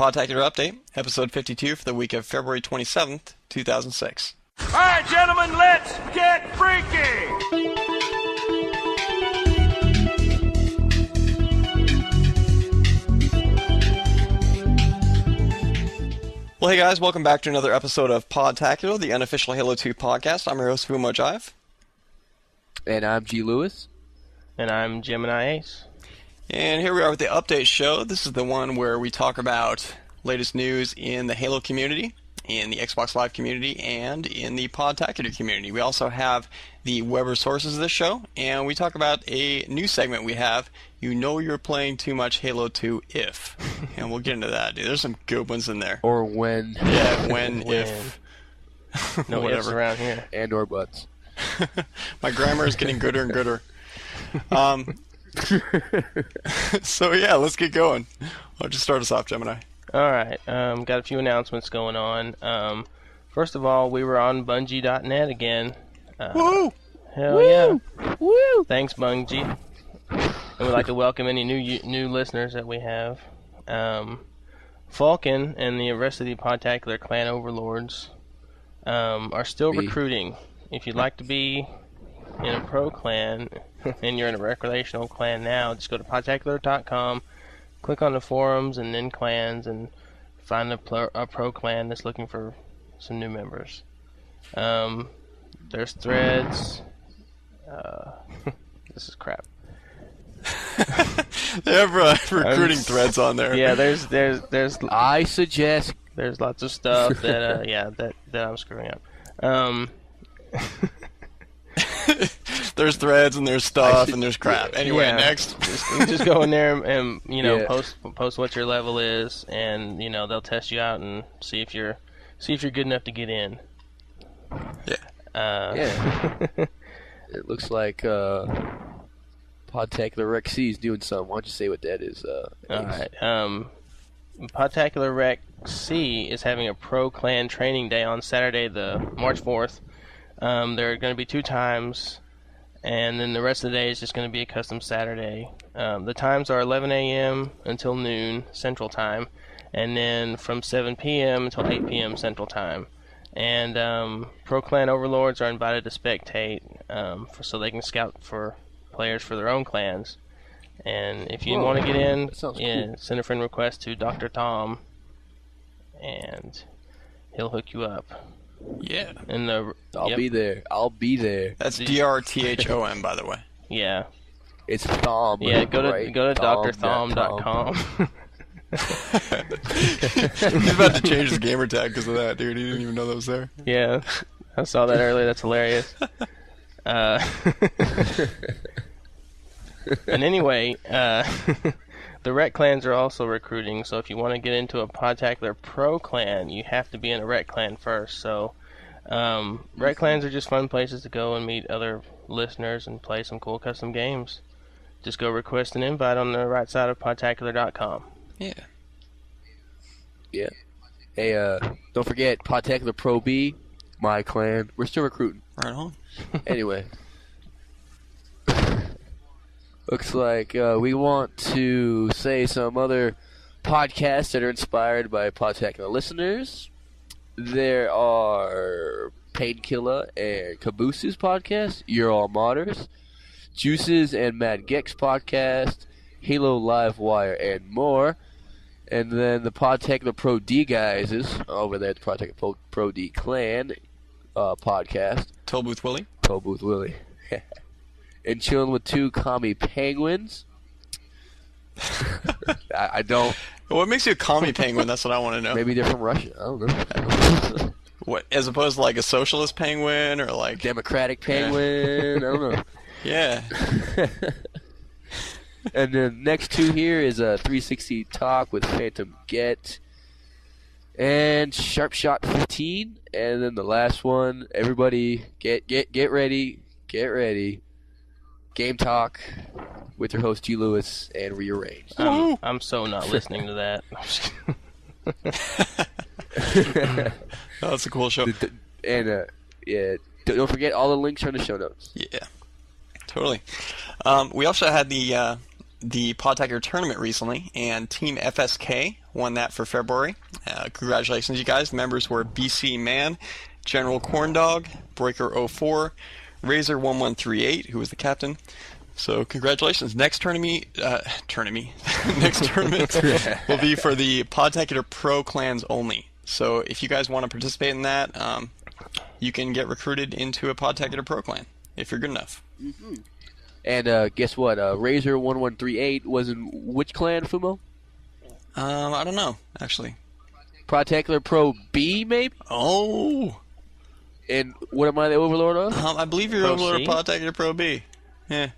Podtacular Update, episode 52 for the week of February 27th, 2006. All right, gentlemen, let's get freaky! Well, hey guys, welcome back to another episode of Podtacular, the unofficial Halo 2 podcast. I'm your host, Jive. And I'm GLewis. And I'm Gemini Ace. And here we are with the update show. This is the one where we talk about latest news in the Halo community, in the Xbox Live community, and in the Podtacular community. We also have the web resources of this show, and we talk about a new segment we have, You Know You're Playing Too Much Halo 2 If. And we'll get into that, dude. There's some good ones in there. Or when. Yeah, when, if. No whatever. ifs around here. And or buts. My grammar is getting gooder and gooder. So yeah, let's get going. Why don't you start us off, Gemini? Alright, got a few announcements going on. First of all, we were on Bungie.net again. Woo! Hell Woo! yeah. Woo! Thanks, Bungie. And we'd like to welcome any new listeners that we have. Falcon and the rest of the Podtacular clan overlords are still recruiting. If you'd like to be in a pro clan and you're in a recreational clan now, just go to podtacular.com, click on the forums and then clans, and find a pro clan that's looking for some new members. There's threads. This is crap. They have recruiting threads on there. Yeah, there's. I suggest. There's lots of stuff that that I'm screwing up. There's threads and there's stuff and there's crap. Anyway, yeah, next. Just go in there and post what your level is, and they'll test you out and see if you're good enough to get in. Yeah. Yeah. It looks like Podtacular Rec C is doing something. Why don't you say what that is? All right. Podtacular Rec C is having a pro clan training day on Saturday, the March 4th. There are going to be 2 times, and then the rest of the day is just going to be a custom Saturday. The times are 11 a.m. until noon Central Time, and then from 7 p.m. until 8 p.m. Central Time. And pro clan overlords are invited to spectate, so they can scout for players for their own clans. And if you want to get in, cool. Send a friend request to Dr. Tom, and he'll hook you up. Yeah. I'll be there. I'll be there. That's DRTHOM, by the way. Yeah. It's Thom. Yeah, go to right? drthom.com. He's about to change his gamer tag because of that, dude. He didn't even know that was there. Yeah, I saw that earlier. That's hilarious. And anyway, the Rec clans are also recruiting, so if you want to get into a Podtacular Pro clan, you have to be in a Rec clan first. So, Rec clans are just fun places to go and meet other listeners and play some cool custom games. Just go request an invite on the right side of podtacular.com. Yeah. Yeah. Hey, don't forget Podtacular Pro B, my clan. We're still recruiting. Right on. Anyway. Looks like we want to say some other podcasts that are inspired by Podtacular listeners. There are Painkiller and Cabooses podcast, You're All Modders, Juices and Mad Gex podcast, Halo Live Wire, and more. And then the Podtacular Pro D guys is over there at the Podtacular Pro D Clan podcast. Tollbooth Willie. Tollbooth Willie. And Chilling with 2 Commie Penguins. I don't. What makes you a commie penguin? That's what I want to know. Maybe they're from Russia. I don't know. What, as opposed to like a socialist penguin or like Democratic penguin? I don't know. Yeah. And the next 2 here is a 360 Talk with Phantom Get and Sharp Shot 15. And then the last one, everybody get ready. Get ready. Game Talk with your host GLewis and Rearranged. I'm so not listening to that. Oh, that's a cool show. And yeah, don't forget all the links are in the show notes. Yeah, totally. We also had the Podtacular tournament recently, and Team FSK won that for February. Congratulations, you guys. The members were BC Man, General Corndog, Breaker04, Razor1138, who was the captain. So congratulations. Next tournament next tournament will be for the Podtacular Pro clans only. So if you guys want to participate in that, you can get recruited into a Podtacular Pro clan if you're good enough. Mm-hmm. And guess what? Razor1138 was in which clan, Fumo? I don't know, actually. Podtacular Pro B, maybe? Oh. And what am I the overlord of? I believe you're overlord of Podtacular Pro B. Yeah.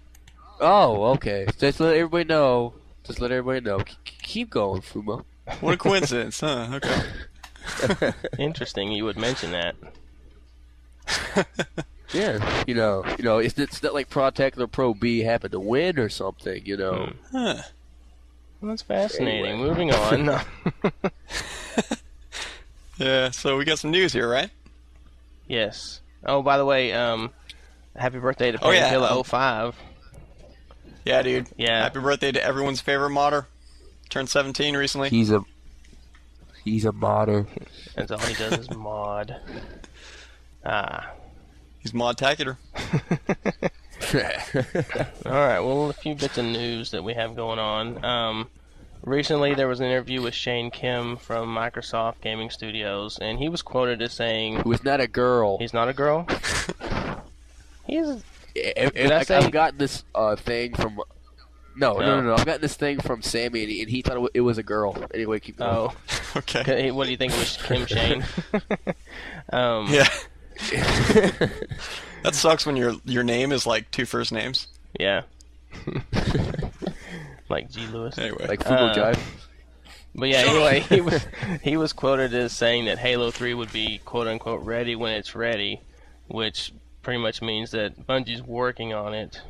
Oh, okay. Just let everybody know. Keep going, Fumo. What a coincidence, huh? Okay. Interesting you would mention that. Yeah, it's not like Podtacular Pro B happened to win or something, Huh. Well, that's fascinating. Anyway. Moving on. Yeah, so we got some news here, right? Yes. Oh, by the way, happy birthday to Painkiller 05. Yeah, dude. Yeah. Happy birthday to everyone's favorite modder. Turned 17 recently. He's a modder. That's all he does is mod. He's Modtacular. Alright, well, a few bits of news that we have going on. Recently, there was an interview with Shane Kim from Microsoft Gaming Studios, and he was quoted as saying... Who is not a girl. He's not a girl? He's... I've gotten this thing from... No. I've gotten this thing from Sammy, and he thought it was a girl. Anyway, keep going. Oh. Okay. What do you think it was, Kim Shane? Yeah. That sucks when your name is like two first names. Yeah. Like GLewis. Anyway. Like Fumo Jive. But yeah, anyway, he was quoted as saying that Halo 3 would be quote-unquote ready when it's ready, which pretty much means that Bungie's working on it,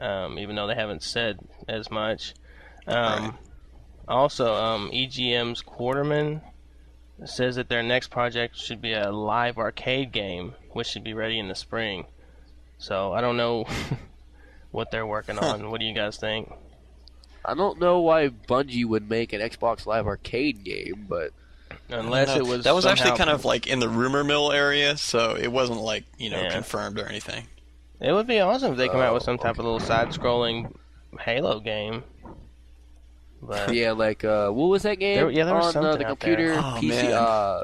even though they haven't said as much. Right. Also, EGM's Quarterman says that their next project should be a live arcade game, which should be ready in the spring. So I don't know what they're working on. What do you guys think? I don't know why Bungie would make an Xbox Live arcade game, but Unless it was that was actually somehow- kind of like in the rumor mill area, so it wasn't like confirmed or anything. It would be awesome if they come out with some type of little side-scrolling Halo game. But yeah, like what was that game there was on something the out computer? there. Oh, PC, man.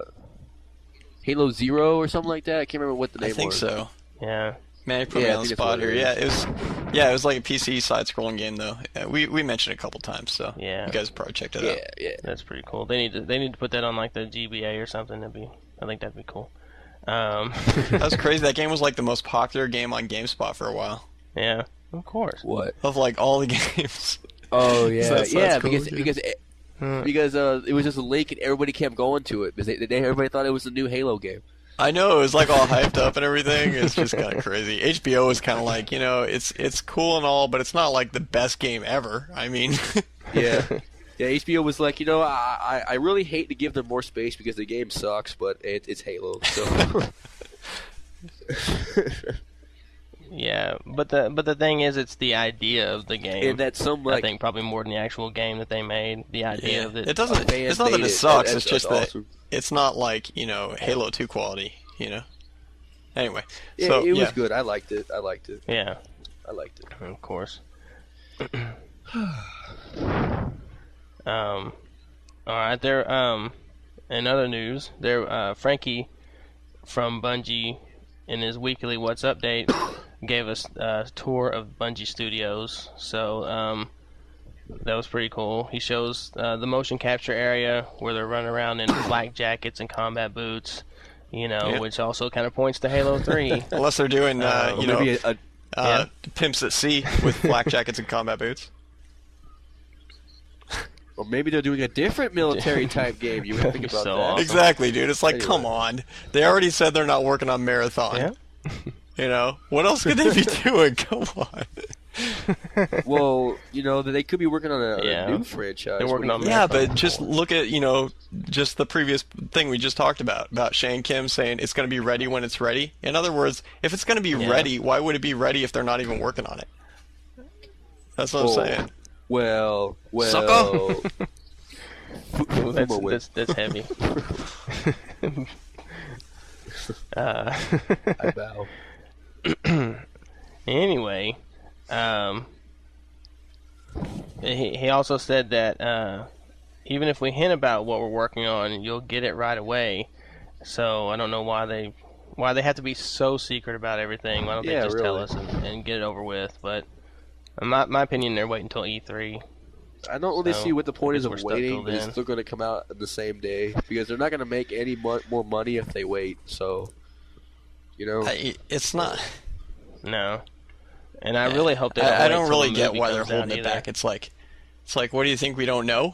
Halo Zero or something like that. I can't remember what the name I think was. so. yeah, Man, you put me Yeah, I on the think that's spot what here. it is. Yeah, it was like a PC side-scrolling game though. We mentioned it a couple times, so Yeah. you guys probably checked it Yeah, out. yeah. that's pretty cool. They need to put that on like the GBA or something. I think that'd be cool. That was crazy. That game was like the most popular game on GameSpot for a while. Yeah, of course. What? Of like all the games. Oh So yeah, that's yeah. cool, Because it was just a link and everybody kept going to it because everybody thought it was the new Halo game. I know, it was like all hyped up and everything. It's just kind of crazy. HBO is kind of like, it's cool and all, but it's not like the best game ever. I mean, Yeah. Yeah, HBO was like, I really hate to give them more space because the game sucks, but it's Halo. So. Yeah, but the thing is, it's the idea of the game. And that's some I think probably more than the actual game that they made. The idea of it. it doesn't. fans It's not that made it it. sucks. That's It's just that awesome. it's not like Halo 2 quality. Anyway, Yeah, so it was good. I liked it. Yeah, Of course. All right. There. In other news, Frankie from Bungie, in his weekly What's Update, gave us a tour of Bungie Studios. So that was pretty cool. He shows the motion capture area where they're running around in flak jackets and combat boots. Yeah. Which also kind of points to Halo 3. Unless they're doing, maybe pimps at sea with black jackets and combat boots. or maybe they're doing a different military type game. You would think about So that. awesome. Exactly, dude. It's like, Anyway. come on. They already said they're not working on Marathon. Yeah. What else could they be doing? Come on. Well, they could be working on a Yeah. new franchise. They're working on Yeah, Marathon. but just look at, just the previous thing we just talked about Shane Kim saying it's going to be ready when it's ready. In other words, if it's going to be ready, why would it be ready if they're not even working on it? That's what I'm saying. Well. Sucker. Ooh, that's heavy. I bow. Anyway, he also said that even if we hint about what we're working on, you'll get it right away. So I don't know why they have to be so secret about everything. Why don't they just tell us and get it over with? But in my opinion, they're waiting until E3. I don't really see what the point is of we're waiting, but it's then. still going to come out the same day because they're not going to make any more money if they wait. So, you know, it's not. No, and I really hope they don't. I don't wait really till the get movie why they're comes out holding it either. back. It's like, what do you think we don't know?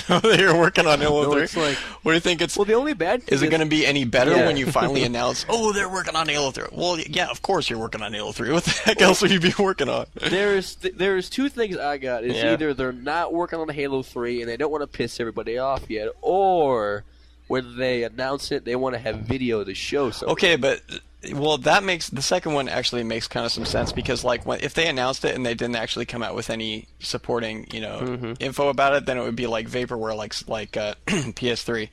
That you're working on Halo 3? it's like, What do you think it's... well, the only bad thing is it going to be any better Yeah. when you finally announce, oh, they're working on Halo 3? Well, yeah, of course you're working on Halo 3. What the heck else would you be working on? There's two things I got. Is either they're not working on Halo 3 and they don't want to piss everybody off yet, or when they announce it, they want to have video to show something. Okay, but... Well, that makes the second one actually makes kind of some sense because, like, if they announced it and they didn't actually come out with any supporting, info about it, then it would be like vaporware, like PS3.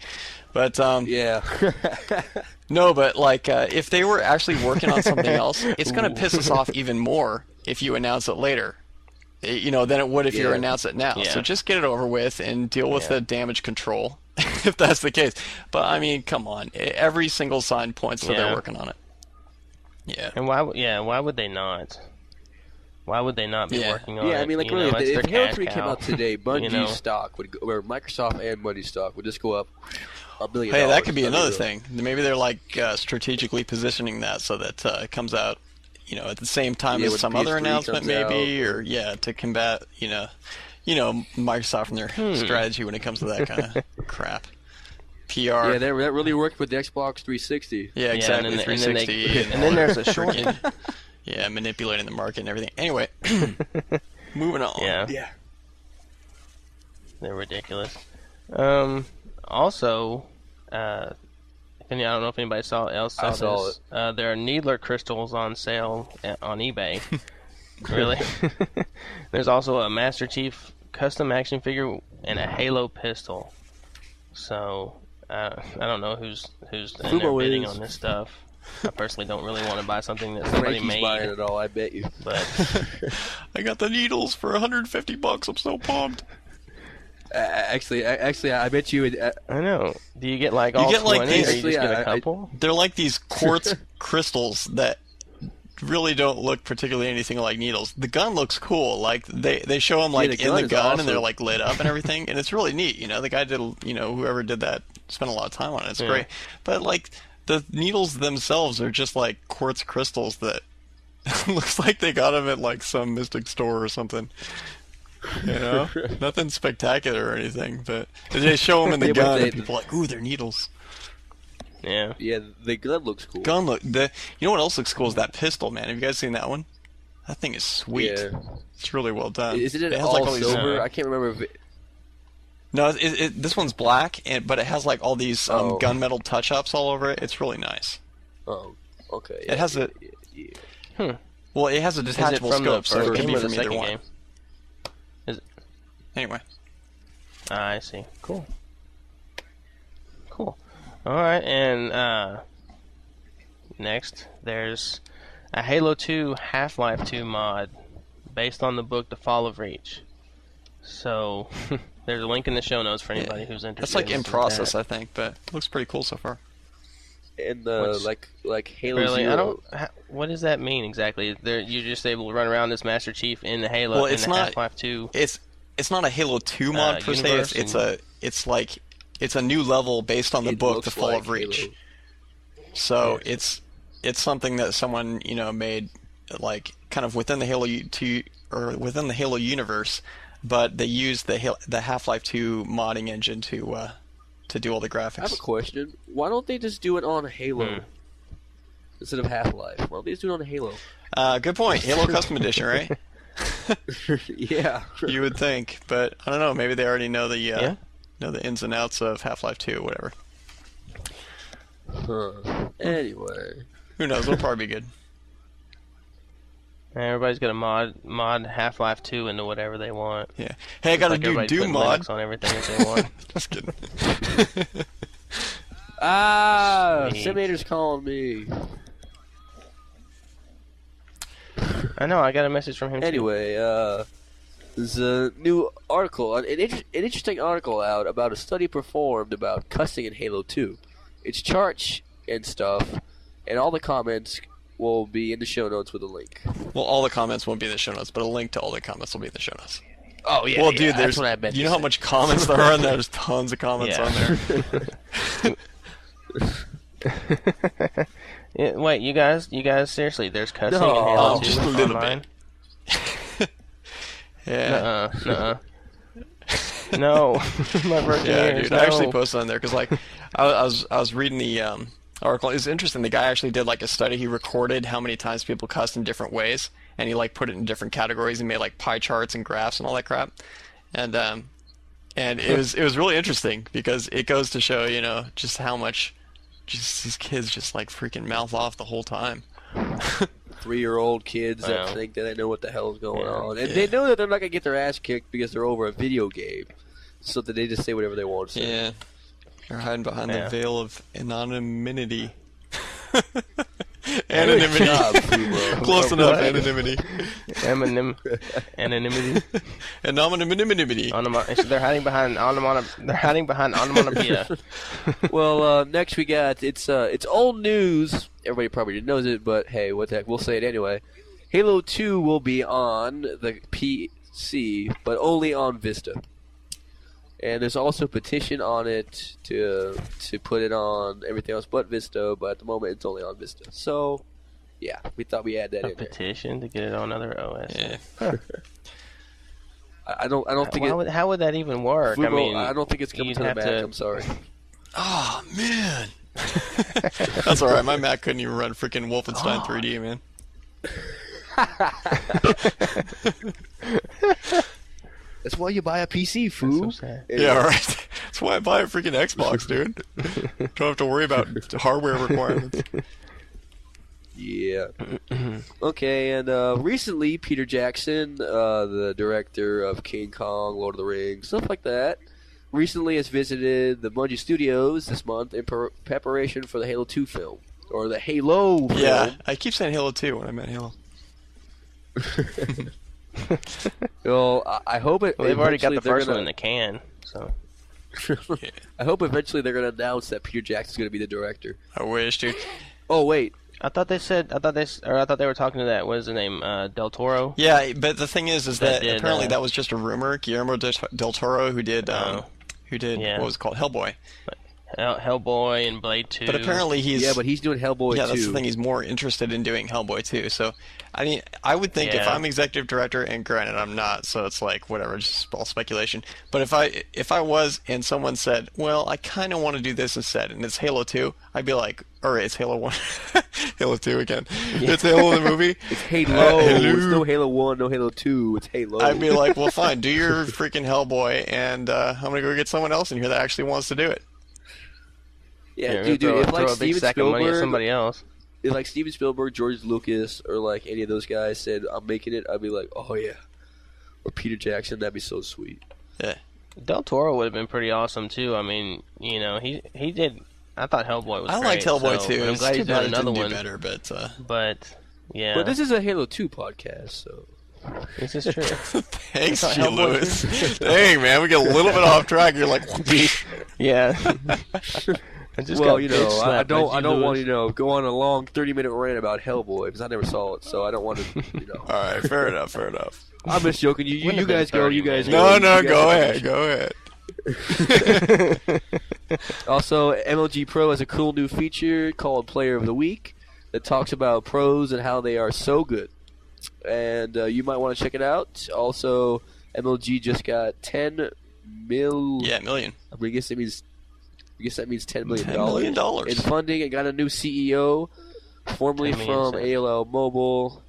But Yeah. no, but like if they were actually working on something else, it's gonna piss us off even more if you announce it later. Than it would if you announce it now. Yeah. So just get it over with and deal with the damage control, if that's the case. But I mean, come on, every single sign points to they're working on it. Yeah. And why would they not? Why would they not be working on it? Yeah, I mean, like, You really, know, it's if their Halo cash 3 came cow. out today, Bungie's You know? stock would go, or Microsoft and Bungie stock would just go up $1 billion. Hey, that could be That'd another real. thing. Maybe they're like strategically positioning that so that it comes out, at the same time as when some other PS3 announcement, comes maybe, out, or to combat, Microsoft and their strategy when it comes to that kind of crap. PR. Yeah, that really worked with the Xbox 360. Yeah, exactly. And then, 360. and then there's a shortage. Yeah, manipulating the market and everything. Anyway, moving on. Yeah. They're ridiculous. Also, I don't know if anybody saw saw this. There are Needler crystals on sale on eBay. Really? There's also a Master Chief custom action figure and a Halo pistol. So I don't know who's in there Fumo bidding is. on this stuff. I personally don't really want to buy something that somebody Frankie's buying made, it all, I bet you. but I got the needles for $150. I'm so pumped. Actually, I bet you. I know. Do you get like all get, like, 20, or you these- just get a I- couple? They're like these quartz crystals that really don't look particularly anything like needles. The gun looks cool. Like they show them like the in gun the is gun and they're awesome. like lit up and everything, and it's really neat. The guy did, whoever did that spent a lot of time on it. It's great. But like the needles themselves are just like quartz crystals that looks like they got them at like some mystic store or something. Nothing spectacular or anything, but they show them in the Yeah, but gun they- and people are like, ooh, they're needles. Yeah. Yeah, the gun looks cool. Gun look. You know what else looks cool is that pistol, man. Have you guys seen that one? That thing is sweet. Yeah. It's really well done. Is it has all like all these, silver? I can't remember if it. No, this one's black, but it has like all these gunmetal touch-ups all over it. It's really nice. Oh, okay. It has a well, it has a Is it detachable from the scope, so first it can game be or the from either second one. game? Anyway, I see. Cool. All right, and next there's a Halo 2 Half-Life 2 mod based on the book The Fall of Reach. So there's a link in the show notes for anybody who's interested. that's like in with process, that. I think, but it looks pretty cool so far. And What's- like Halo Really, Zero. what does that mean exactly? You're just able to run around this Master Chief in the Halo Well, in it's the not- Half-Life 2. It's not a Halo 2 mod per se. universe It's a new level based on the It book, looks The Fall like of Reach. Halo. So it's something that someone made like kind of within the Halo 2 or within the Halo universe, but they used the Half-Life 2 modding engine to do all the graphics. I have a question. Why don't they just do it on Halo instead of Half-Life? Why don't they just do it on Halo? Good point. Halo Custom Edition, right? Yeah. You would think, but I don't know. Maybe they already know the ins and outs of Half-Life 2 or whatever. Anyway. Who knows? It'll probably be good. And everybody's got to mod Half-Life 2 into whatever they want. Yeah. Hey, I got to do everybody's putting mod. Linux on everything that they want. Just kidding. Sweet. Simulator's calling me. I know, I got a message from him too. Anyway, there's a new article, an interesting article out about a study performed about cussing in Halo 2. It's charts and stuff, and all the comments will be in the show notes with a link. Well, all the comments won't be in the show notes, but a link to all the comments will be in the show notes. Oh, yeah. Well, yeah, dude, that's what I meant you to know how say. much comments there are on there? There's tons of comments on there. Yeah, wait, you guys, seriously, there's cussing No, in Halo 2 just a little online? Yeah. Nuh-uh. No, my virgin Yeah, ears, dude. no. I actually posted on there because, like, I was reading the article. It's interesting. The guy actually did like a study. He recorded how many times people cussed in different ways, and he like put it in different categories. He made like pie charts and graphs and all that crap. And it was really interesting because it goes to show, you know, just how much just these kids just like freaking mouth off the whole time. 3-year-old kids that Wow. think that they know what the hell is going on. And Yeah. they know that they're not going to get their ass kicked because they're over a video game. So that they just say whatever they want to say. Yeah, they're hiding behind Yeah. the veil of anonymity. Anonymity. Job, Fubo. Close enough. What? Anonymity. Anonymity. Anonymity. They're hiding behind onomatopoeia. Well, next we got it's old news. Everybody probably knows it, but hey, what the heck? We'll say it anyway. Halo 2 will be on the PC, but only on Vista. And there's also a petition on it to put it on everything else but Vista, but at the moment it's only on Vista. So, yeah, we thought we had that A in there. petition to get it on other OS. Yeah. I don't think How would that even work? Fubo, I mean, I don't think it's coming you'd to the have Mac. to- I'm sorry. Oh man. That's all right. My Mac couldn't even run freaking Wolfenstein 3D, man. That's why you buy a PC, That's so fool. sad. Yeah, right. That's why I buy a freaking Xbox, dude. Don't have to worry about hardware requirements. Yeah. Okay, and recently Peter Jackson, the director of King Kong, Lord of the Rings, stuff like that, recently has visited the Bungie Studios this month in preparation for the Halo 2 film. Or the Halo film. Yeah, I keep saying Halo 2 when I meant Halo. Well, I hope it. Well, they've already got eventually the first they're one in the can, so. I hope eventually they're going to announce that Peter Jackson's going to be the director. I wish, dude. Oh, wait. I thought they were talking to that. What is the name? Del Toro. Yeah, but the thing is That that did, apparently that was just a rumor. Guillermo del Toro, who did yeah. what was it called, Hellboy. Hellboy and Blade 2. But apparently he's Yeah, but he's doing Hellboy yeah, too. that's the thing. He's more interested in doing Hellboy too. So, I mean, I would think if Yeah. I'm executive director, and granted I'm not, so it's like whatever, just all speculation. But if I was, and someone said, "Well, I kind of want to do this instead," and it's Halo 2, I'd be like, or it's Halo 1, Halo 2 again. It's Halo the movie. It's Halo. Halo. It's no Halo 1, no Halo 2. It's Halo. I'd be like, well, fine, do your freaking Hellboy, and I'm gonna go get someone else in here that actually wants to do it. yeah, Dude, dude, if throw like a big Steven sack of money at Spielberg, somebody else. if like Steven Spielberg, George Lucas, or like any of those guys said, "I'm making it," I'd be like, "Oh yeah." Or Peter Jackson, that'd be so sweet. Yeah. Del Toro would have been pretty awesome too. I mean, you know, he did. I thought Hellboy was. I great, liked Hellboy so, too. but I'm It's glad too he's bad got it another didn't one. do better, but But yeah, But this is a Halo 2 podcast, so. this is true. thanks, I thought GLewis. Dang, man, we get a little bit off track. You're like, Yeah. I just Well, got you know, bitch I slapped by don't want G. to go on a long 30-minute rant about Hellboy because I never saw it, so I don't want to. all right, fair enough, fair enough. I'm just joking. You Wouldn't have been guys go. 30 You guys No, go. You guys go ahead. Also, MLG Pro has a cool new feature called Player of the Week that talks about pros and how they are so good. And you might want to check it out. Also, MLG just got 10 mil. Yeah, million. I guess that means $10 million. $10 million. In funding. It got a new CEO, formerly 10 million from AOL Mobile.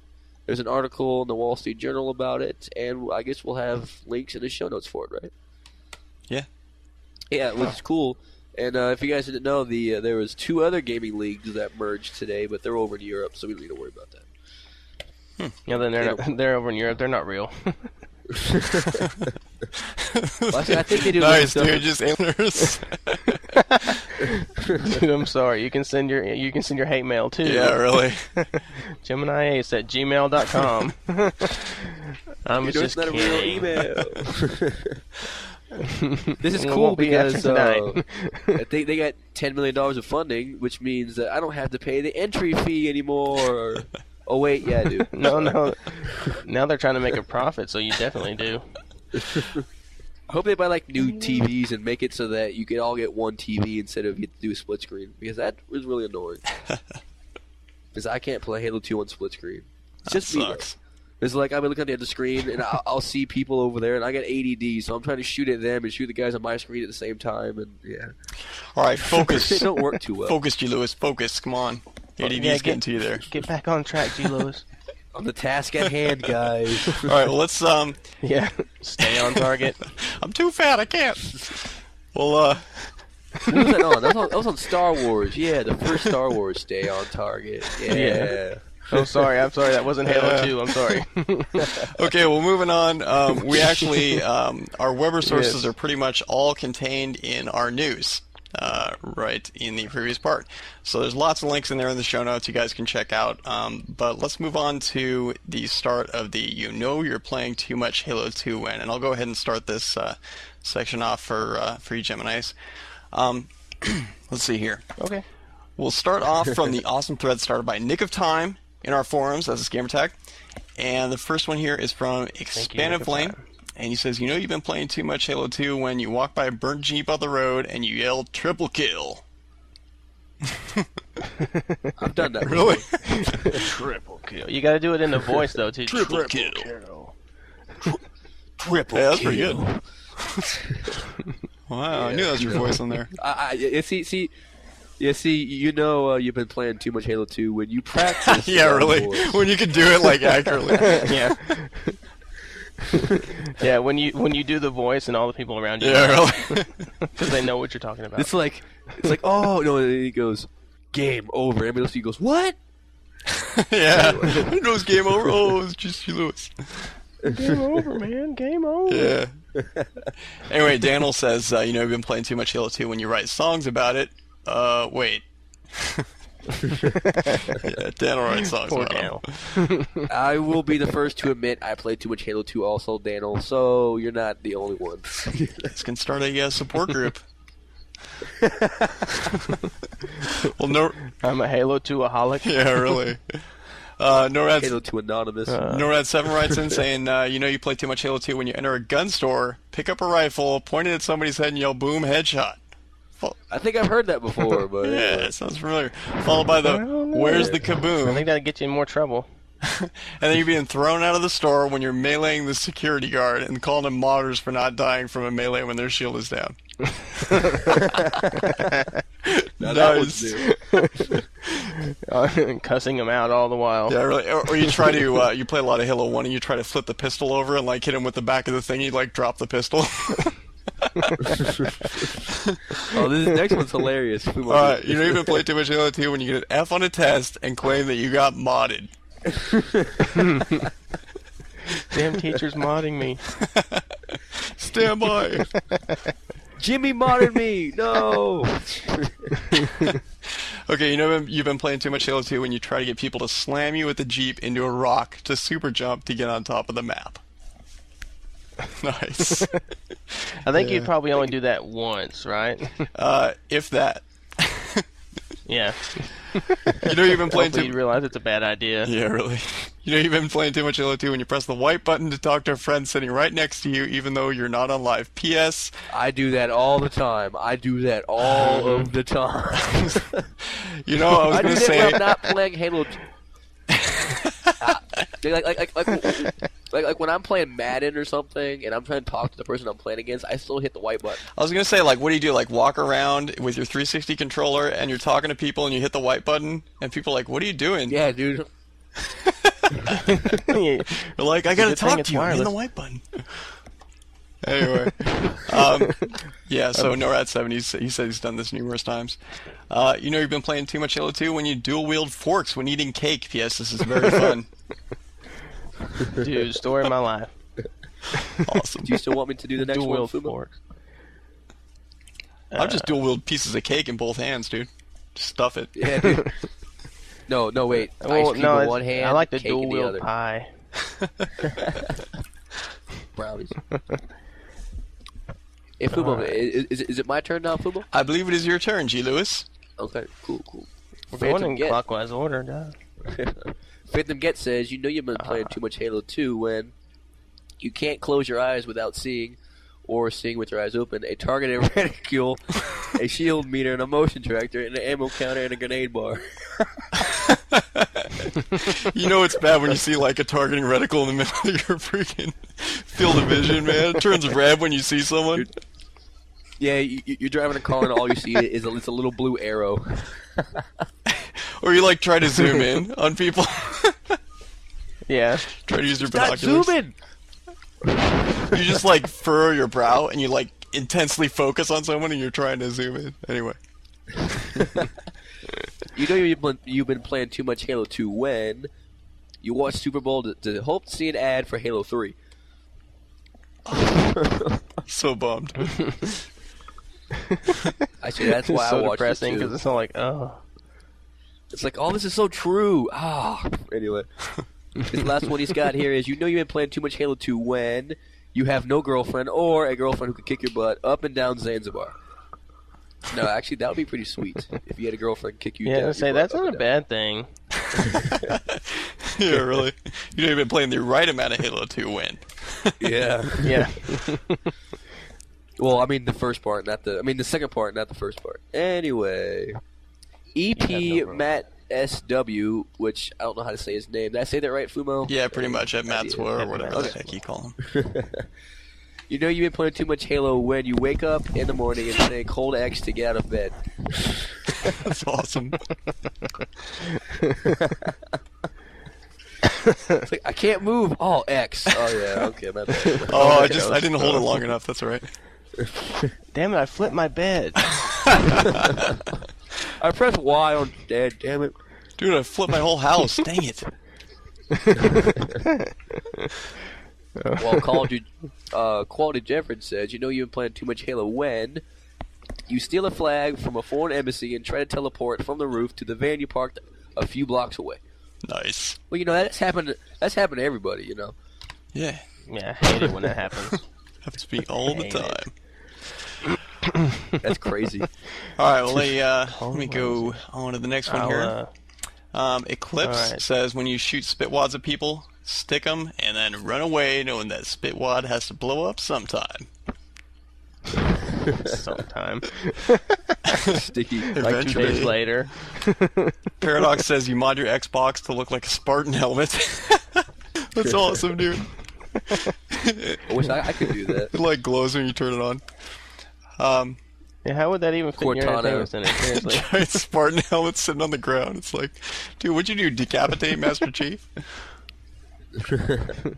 There's an article in the Wall Street Journal about it, and I guess we'll have links in the show notes for it, right? Yeah. Yeah, which is cool. And if you guys didn't know, there was 2 other gaming leagues that merged today, but they're over in Europe, so we don't need to worry about that. You know, then they're over in Europe. They're not real. Well, actually, I think they do. Nice, dude. Just alieners. Dude, I'm sorry. You can send your hate mail too. Yeah, really. Gemini Ace at gmail.com. I'm just not a kidding. real email. This is It cool won't be after because tonight. they got $10 million of funding, which means that I don't have to pay the entry fee anymore. Oh wait, yeah, I do. No. Now they're trying to make a profit, so you definitely do. I hope they buy like new TVs and make it so that you can all get one TV instead of you have to do a split screen, because that was really annoying. Because I can't play Halo 2 on split screen. It's just me. Sucks. It's like I'm looking at the screen and I'll see people over there, and I get ADD, so I'm trying to shoot at them and shoot the guys on my screen at the same time, and yeah. All right, focus. They don't work too well. Focus, GLewis. Focus. Come on. ADD's Yeah, getting to you there. Get back on track, GLewis. On the task at hand, guys. All right, well, let's. Yeah, stay on target. I'm too fat. I can't. Well, What was that on? That was on Star Wars. Yeah, the first Star Wars. Stay on target. Yeah. Oh, sorry. I'm sorry. That wasn't Halo 2. I'm sorry. okay, well, moving on. We actually, our Weber sources Yes. are pretty much all contained in our news, right in the previous part. So there's lots of links in there in the show notes you guys can check out. But let's move on to the start of the "You Know You're Playing Too Much Halo 2 When," and I'll go ahead and start this section off for you Geminis. Let's see here. Okay. We'll start off from the awesome thread started by Nick of Time in our forums as a gamer tag. And the first one here is from Expansive Flame. And he says, "You know you've been playing too much Halo 2 when you walk by a burnt Jeep on the road and you yell triple kill." I've done that. Really? Triple kill. You got to do it in the voice, though, too. Triple kill. Triple yeah, that's pretty good. Wow, I knew that was your voice on there. See, you know you've been playing too much Halo 2 when you practice. Yeah, really. voice. When you can do it like accurately. Yeah. Yeah, when you do the voice and all the people around you. Yeah, really. Because they know what you're talking about. It's like, oh no, and he goes, game over. Everybody else he goes, what? Yeah. Who knows game over? Oh, it's just GLewis. Game over, man. Game over. Yeah. Anyway, Daniel says, you know, you've been playing too much Halo 2 when you write songs about it. Wait. Yeah, Daniel writes songs Poor about Daniel. I will be the first to admit I played too much Halo 2 also, Daniel, so you're not the only one. This can start a support group. Well, no. I'm a Halo 2-aholic. Yeah, really. NORAD Halo 2 Anonymous. NORAD7 writes in saying, you know you play too much Halo 2 when you enter a gun store, pick up a rifle, point it at somebody's head, and yell, boom, headshot. I think I've heard that before, but... Yeah, it sounds familiar. Followed by the, where's the I kaboom? think that'll get you in more trouble. And then you're being thrown out of the store when you're meleeing the security guard and calling them modders for not dying from a melee when their shield is down. Nice. Cussing them out all the while. Yeah, really. Or you try to, you play a lot of Halo 1 and you try to flip the pistol over and like hit him with the back of the thing, you like drop the pistol. Oh, this next one's hilarious. You know you've been playing too much Halo 2 when you get an F on a test and claim that you got modded. Damn teacher's modding me. Stand by. Jimmy modded me! No! Okay, you know you've been playing too much Halo 2 when you try to get people to slam you with a Jeep into a rock to super jump to get on top of the map. Nice. I think you'd probably only do that once, right? If that. Yeah. You know you've been playing Hopefully you realize it's a bad idea. Yeah, really. You know you've been playing too much Halo 2 when you press the white button to talk to a friend sitting right next to you even though you're not on live. P.S. I do that all the time. I do that all of the time. You know, I was going to say... when I'm not playing Halo 2. Like when I'm playing Madden or something and I'm trying to talk to the person I'm playing against, I still hit the white button. I was going to say, like, what do you do? Like, walk around with your 360 controller and you're talking to people and you hit the white button and people are like, what are you doing? Yeah, dude. You're like, I got to talk to you. I'm hitting the white button. Anyway. Yeah, so NORAD7, he said he's done this numerous times. You know you've been playing too much Halo 2 when you dual-wield forks when eating cake. P.S. This is very fun. Dude, story of my life. Awesome. Do you still want me to do the next Dual one, wield Fumo? forks. I've just dual wield pieces of cake in both hands, dude. Just stuff it. Yeah, dude. No, wait. Well, Ice cream no, in one hand, I like the cake in dual the wield other. pie. Brownies. Hey, Fumo, is it my turn now, Fumo? I believe it is your turn, GLewis. Okay, cool. We're going in Phantom Get. clockwise order, duh. Phantom Get says, you know you've been playing too much Halo 2 when you can't close your eyes without seeing, or seeing with your eyes open, a targeted reticule, a shield meter, and a motion tractor, and an ammo counter, and a grenade bar. You know it's bad when you see like a targeting reticle in the middle of your freaking field of vision, man. It turns red when you see someone. Yeah, you're driving a car and all you see is a little blue arrow. Or you like try to zoom in on people. Yeah. Try to use your Stop binoculars. zooming! You just like furrow your brow and you like intensely focus on someone and you're trying to zoom in. Anyway. You know you've been playing too much Halo 2 when you watch Super Bowl to hope to see an ad for Halo 3. So bummed. Actually, that's why It's so I watched it depressing too. because it's all like, oh. It's like, oh, this is so true. Anyway. This last one he's got here is, you know you've been playing too much Halo 2 when you have no girlfriend or a girlfriend who could kick your butt up and down Zanzibar. No, actually, that would be pretty sweet if you had a girlfriend kick you down. Yeah, say that's not a bad thing. Yeah, really. You know you've been playing the right amount of Halo 2 when. Yeah. Yeah. Well, I mean the second part, not the first part. Anyway, EP Matt SW, which I don't know how to say his name. Did I say that right, Fumo? Yeah, pretty much at Matt's or whatever the Okay. heck you call him. You know you've been playing too much Halo when you wake up in the morning and say cold X to get out of bed. That's awesome. It's like, I can't move. Oh, X. Oh, yeah, okay. My bad. Oh, I didn't hold it long enough. That's all right. Damn it, I flipped my bed. I pressed Y on dead, damn it. Dude, I flipped my whole house. Dang it. Well, Quality Jefford says, you know you've been playing too much Halo when you steal a flag from a foreign embassy and try to teleport from the roof to the van you parked a few blocks away. Nice. Well, you know, that's happened to everybody, you know. Yeah. Yeah, I hate it when that happens. Happens to me all the Hate time. That's crazy. All right, well, let me go on to the next one here. Eclipse Alright. says when you shoot spitwads at people, stick them and then run away knowing that spitwad has to blow up sometime. Sometime. Sticky. Like 2 days later. Paradox says you mod your Xbox to look like a Spartan helmet. That's awesome, dude. I wish I could do that. It like glows when you turn it on. Yeah, how would that even fit in your Cortana. entertainment center? Seriously. Giant Spartan helmet sitting on the ground. It's like, dude, what'd you do? Decapitate Master Chief?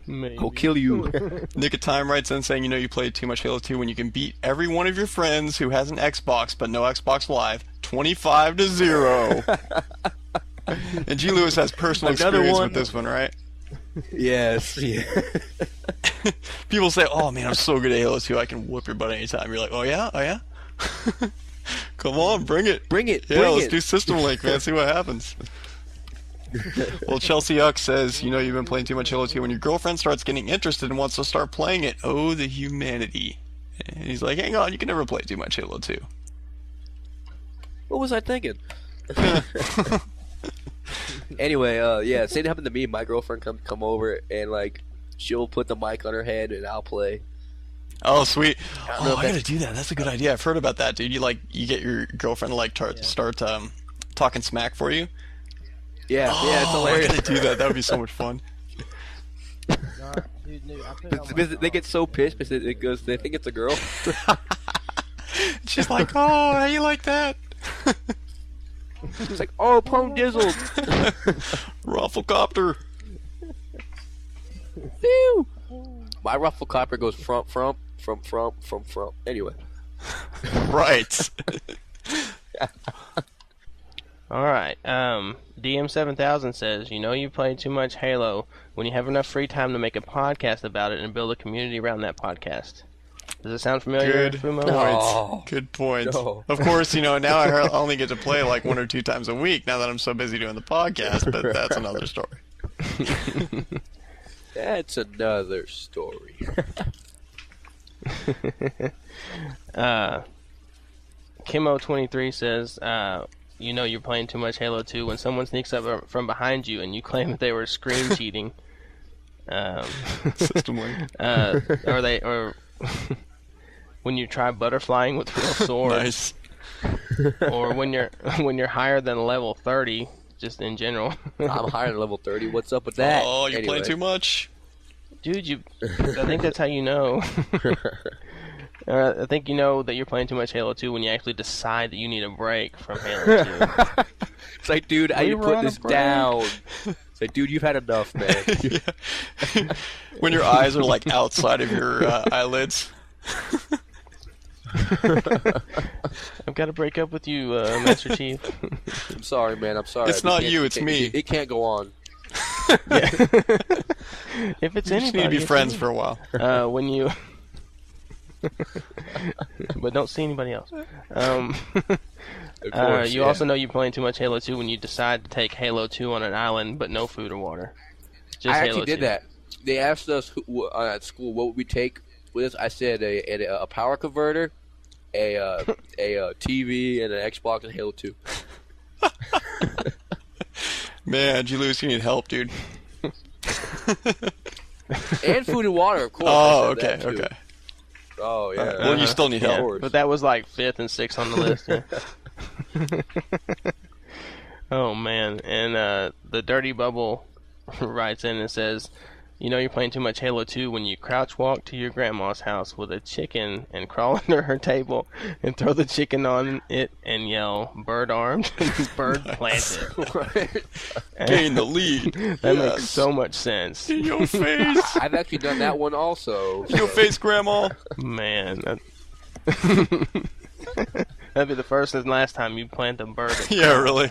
Maybe. I'll kill you. Nick of Time writes in saying, you know you played too much Halo 2 when you can beat every one of your friends who has an Xbox but no Xbox Live 25-0. And GLewis has personal Another experience one. with this one, right? Yes. Yeah. People say, oh man, I'm so good at Halo 2, I can whoop your butt anytime. You're like, oh yeah? Oh yeah? Come on, bring it. Bring it. Yeah, bring let's it. do System Link, man. See what happens. Well, Chelsea Uck says, you know you've been playing too much Halo 2 when your girlfriend starts getting interested and wants to start playing it. Oh, the humanity. And he's like, hang on, you can never play too much Halo 2. What was I thinking? Anyway, yeah, same happened to me. My girlfriend come over and like she'll put the mic on her head and I'll play. Oh, sweet. don't know Oh, if I gotta do that. That's a good idea. I've heard about that, dude. You get your girlfriend to like start talking smack for you. Yeah, yeah, it's Oh, I hilarious. gotta do that. That would be so much fun. They get so pissed because they think it's a girl. She's like, oh, how you like that? It's like, oh, Pone Dizzled. Rafflecopter. Phew. My Rufflecopter goes from. Anyway. Right. All right. DM7000 says, you know you play too much Halo when you have enough free time to make a podcast about it and build a community around that podcast. Does it sound familiar, Good Fumo? point. No. Good point. No. Of course, now I only get to play like 1 or 2 times a week now that I'm so busy doing the podcast, but that's another story. That's another story. Kimo23 says, you know you're playing too much Halo 2 when someone sneaks up from behind you and you claim that they were screen cheating. System link. Or when you try butterflying with real swords. Nice. Or when you're higher than level 30, just in general. I'm higher than level 30. What's up with that? Oh, you're playing too much. Dude, I think that's how you know. I think you know that you're playing too much Halo 2 when you actually decide that you need a break from Halo 2. It's like, dude, I need to put this down. It's like, dude, you've had enough, man. Yeah. When your eyes are like outside of your eyelids. I've got to break up with you, Master Chief. I'm sorry, man. I'm sorry. It's not you, it's me. It can't go on. If it's You anybody, just need to be friends for a while. When you, but don't see anybody else. Of course, you also know you're playing too much Halo 2 when you decide to take Halo 2 on an island, but no food or water. Just I Halo actually 2. did that. They asked us at school what would we take with us. I said a power converter, a TV, and an Xbox and Halo 2. Man, GLewis, you need help, dude. And food and water, of course. Oh, I said that, too. okay. Oh, yeah. Well, you still need Of help. course. But that was like 5th and 6th on the list. Yeah. Oh, man. And the Dirty Bubble writes in and says, you know you're playing too much Halo 2 when you crouch walk to your grandma's house with a chicken and crawl under her table and throw the chicken on it and yell, bird armed, bird planted. Gain the lead. That makes so much sense. In your face. I've actually done that one also. In your face, Grandma. Man. That'd be the first and last time you plant a bird. Yeah, really.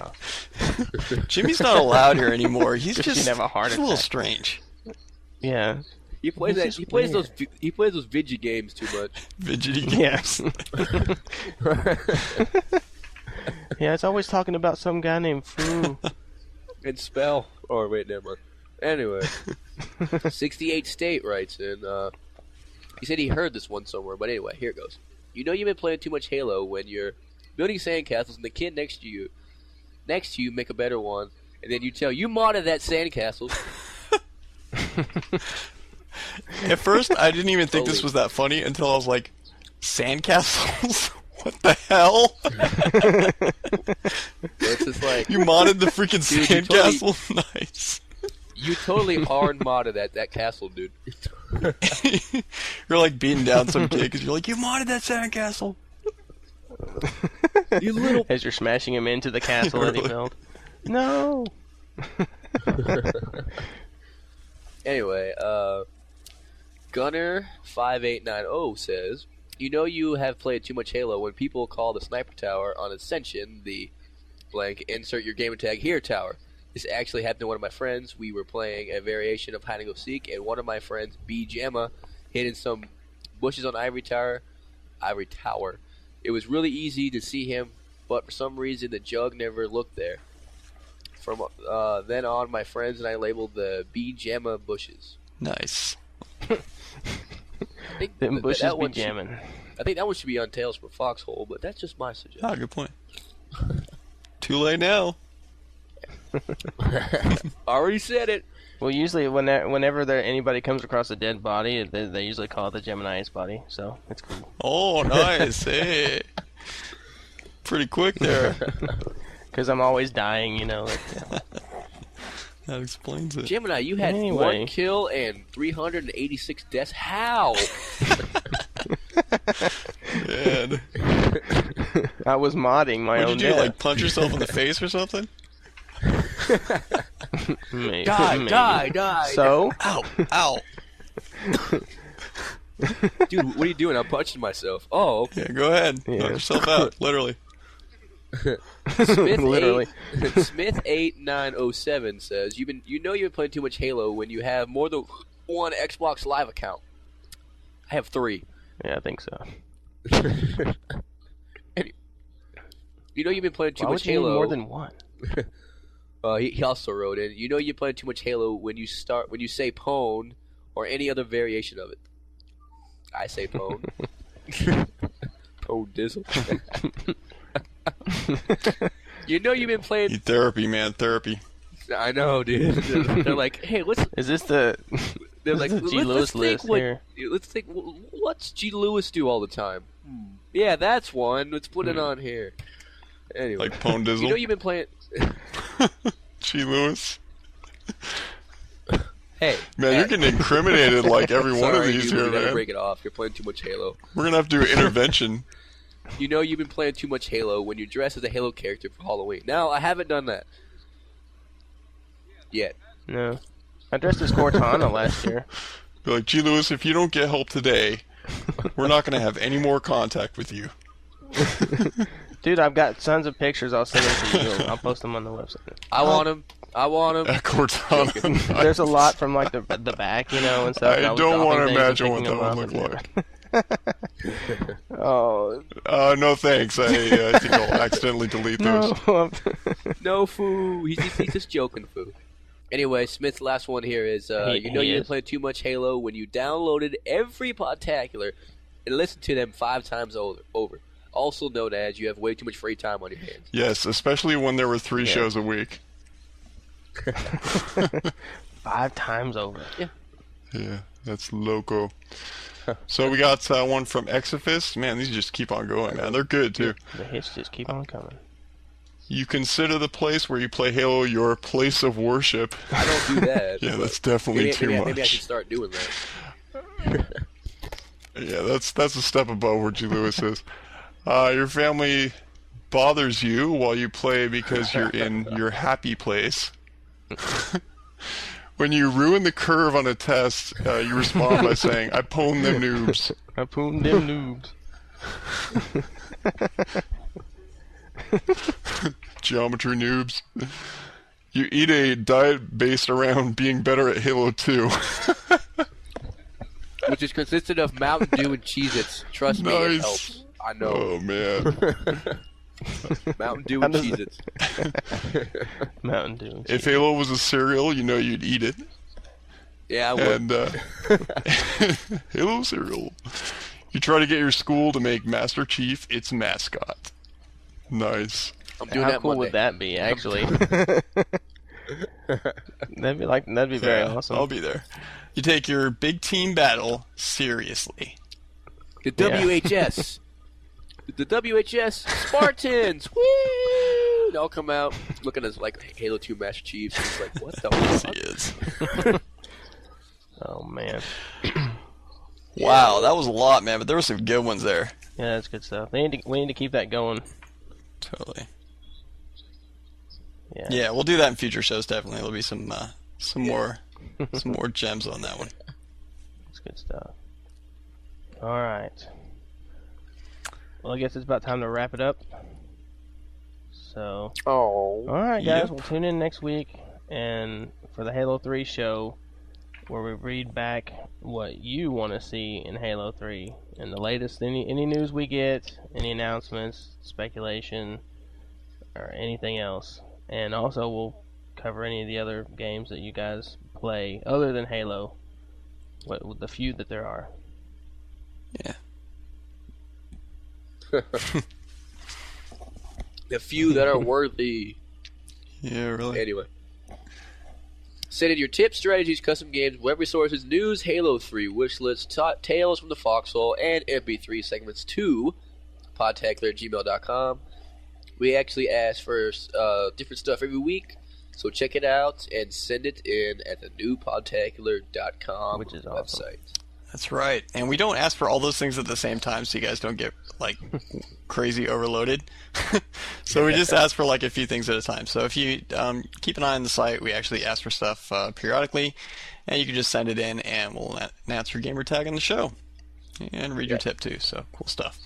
Jimmy's not allowed here anymore. He's She'd just have a heart he's a little attack. strange. Yeah. He plays It's that. just He plays weird. those. He plays those video games too much. Fidgety Yes. Yeah, it's always talking about some guy named Fu. And spell. Oh wait, never mind. Anyway, 68 State writes in. He said he heard this one somewhere, but anyway, here it goes. You know you've been playing too much Halo when you're building sandcastles and the kid next to you make a better one, and then you tell you modded that sandcastle. At first, I didn't even think this Holy- was that funny until I was like, sandcastles? What the hell? It's just like You modded the freaking Dude, you totally- sandcastle? Nice. you totally hard modded that castle, dude. You're like beating down some kid because you're like, you modded that sandcastle. You little. As you're smashing him into the castle that he Really? built. No. Anyway, Gunner5890 says, you know you have played too much Halo when people call the sniper tower on Ascension the blank insert your gamer tag here tower. This actually happened to one of my friends. We were playing a variation of hide and go seek, and one of my friends, B Jamma, hid in some bushes on Ivory Tower. It was really easy to see him, but for some reason the jug never looked there. From then on, my friends and I labeled the B Jamma bushes. Nice. I think Them bushes that be one should- jamming. I think that one should be on Tales from Foxhole, but that's just my suggestion. Ah, good point. Too late now. Already said it. Well, usually whenever anybody comes across a dead body, they usually call it the Gemini Ace body, so it's cool. Oh, nice. Hey. Pretty quick there. Because I'm always dying, you know. Like, yeah. That explains it. Gemini, you had Anyway. 1 kill and 386 deaths. How? Man. I was modding my What'd own you do? death. Like punch yourself in the face or something? Die. So? Ow. Ow. Dude, what are you doing? I'm punching myself. Oh, okay. Yeah, go ahead. Yeah. Knock yourself out, literally. Smith Literally. Smith 8907 says you've been playing too much Halo when you have more than one Xbox Live account. I have 3. Yeah, I think so. You know you've been playing too Why much would you need Halo. more than one? He also wrote in. You know you're playing too much Halo when you say pwn or any other variation of it. I say pwn. Pwn dizzle. You know you've been playing. Therapy, man, therapy. I know, dude. They're like, hey, Is this the? They're like, G. Lewis list here. Let's think. What's GLewis do all the time? Yeah, that's one. Let's put it on here. Anyway, Like Pone Dizzle. you know you've been playing. GLewis. Hey, Man, you're getting incriminated like every one of sorry, these dude, here, we gotta man. break it off. You're playing too much Halo. We're gonna have to do an intervention. You know you've been playing too much Halo when you dress as a Halo character for Halloween. Now, I haven't done that yet. No, I dressed as Cortana last year. Be like, GLewis, if you don't get help today, we're not gonna have any more contact with you. Dude, I've got tons of pictures. I'll send them to you. I'll post them on the website. I want him. Cortana. There's a lot from like the back, and stuff. I was don't dropping want to things and imagine what picking that them would up look and- like. Oh No thanks. I think I'll accidentally delete those. no! No, foo. He's just joking, foo. Anyway, Smith's last one here is, He you've been is. playing too much Halo when you downloaded every Podtacular and listened to them 5 times over. Also known as you have way too much free time on your hands. Yes, especially when there were 3 Yeah. shows a week. 5 times over. Yeah, that's loco. So we got one from Exifis. Man, these just keep on going, man. They're good, too. The hits just keep on coming. You consider the place where you play Halo your place of worship. I don't do that. Yeah, but that's definitely too much. Maybe I should start doing that. Yeah, that's a step above where GLewis is. Your family bothers you while you play because you're in your happy place. When you ruin the curve on a test, you respond by saying, I pwned them noobs. I pooned them noobs. Geometry noobs. You eat a diet based around being better at Halo 2. Which is consisted of Mountain Dew and Cheez-Its. Trust me, it Nice. helps. I know. Oh, man. Mountain Dew and How does Cheez-Its. Mountain Dew. If Halo was a cereal, you know you'd eat it. Yeah, I would. And Halo cereal. You try to get your school to make Master Chief its mascot. Nice. I'm doing How that cool Monday. would that be, actually? that'd be very awesome. I'll be there. You take your big team battle seriously. The Yeah. WHS. The WHS Spartans. Woo! They all come out looking as like Halo 2 Master Chiefs. And it's like, what the fuck? He is. Oh man, Wow, that was a lot, man, but there were some good ones there. yeah, that's good stuff. We need to keep that going. Totally. Yeah. Yeah, we'll do that in future shows. Definitely, there'll be some more gems on that one. That's good stuff. All right. Well, I guess it's about time to wrap it up. So, all right, guys, Yep. we'll tune in next week and for the Halo 3 show, where we read back what you want to see in Halo 3 and the latest, any news we get, any announcements, speculation, or anything else. And also, we'll cover any of the other games that you guys play other than Halo, what the few that there are. Yeah. The few that are worthy. Yeah, really. Anyway. Send in your tips, strategies, custom games, web resources, news, Halo 3, wish lists, tales from the foxhole, and MP3 segments to podtacular@gmail.com. We actually ask for different stuff every week, so check it out and send it in at the new podtacular.com Which is awesome. website. That's right. And we don't ask for all those things at the same time, so you guys don't get like crazy overloaded. So we just ask for like a few things at a time. So if you keep an eye on the site, we actually ask for stuff periodically, and you can just send it in, and we'll announce your gamer tag on the show and read your tip too. So cool stuff.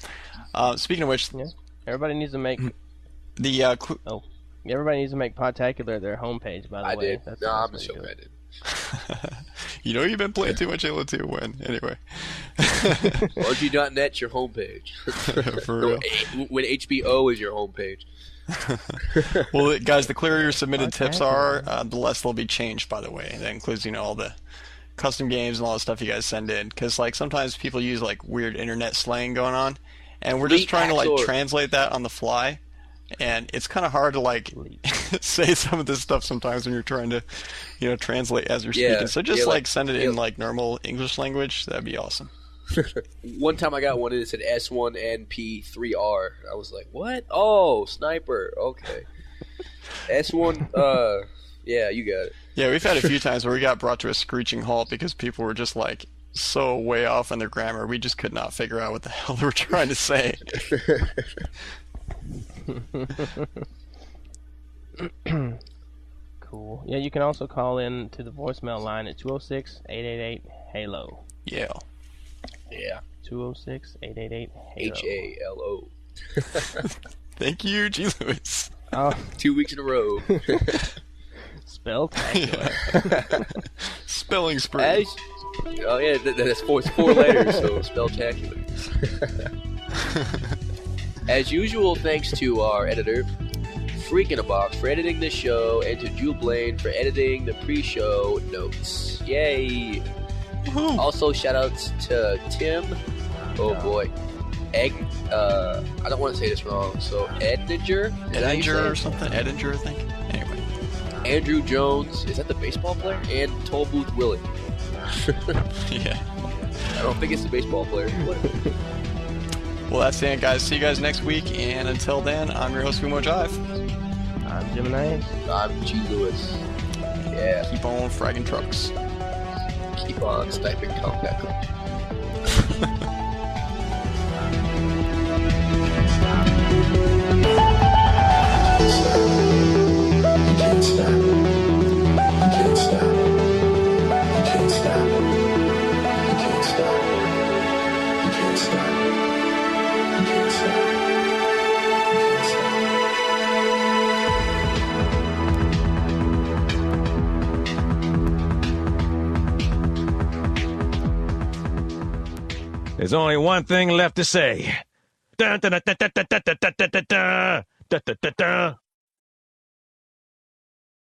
Speaking of which, Yeah. Everybody needs to make The Oh, everybody needs to make Podtacular their homepage. By the I way, did. That's, No, that's I'm what just you joking. do. I did. you know you've been playing too much Halo 2 when anyway. RG.net's your homepage. For real. When HBO is your homepage. Well, guys, the clearer your submitted tips are, the less they'll be changed. By the way, that includes all the custom games and all the stuff you guys send in. Because like sometimes people use like weird internet slang going on, and we're just trying to like translate that on the fly. And it's kind of hard to like say some of this stuff sometimes when you're trying to, translate as you're speaking. So just like send it in like normal English language. That'd be awesome. One time I got one and it said S1NP3R. I was like, what? Oh, sniper. Okay. S1. Yeah, you got it. Yeah, we've had a few times where we got brought to a screeching halt because people were just like so way off on their grammar. We just could not figure out what the hell they were trying to say. Cool. Yeah, you can also call in to the voicemail line at 206-888-HALO. Yeah. Yeah. 206-888-HALO. HALO. Thank you, GLewis. Oh, 2 weeks in a row. Spelltacular. Spelling spree. Oh yeah, that's four letters, so spelltacular. As usual, thanks to our editor, Freak in a Box, for editing this show, and to Jewel Blaine for editing the pre-show notes. Yay! Woohoo. Also, shoutouts to Tim. Oh boy, I don't want to say this wrong. So Edinger Edinger or something. Edinger, I think. Anyway. Andrew Jones, is that the baseball player? And Toll Booth Willie. Yeah. I don't think it's the baseball player. Whatever. Well, that's it, guys. See you guys next week. And until then, I'm your host, Fumo Jive. I'm Gemini Ace. I'm GLewis. Yeah. Keep on fragging trucks. Keep on sniping combat. There's only one thing left to say. Dun, dun, dun, dun, dun, dun, dun, dun, dun, dun, dun, dun, dun, dun, dun.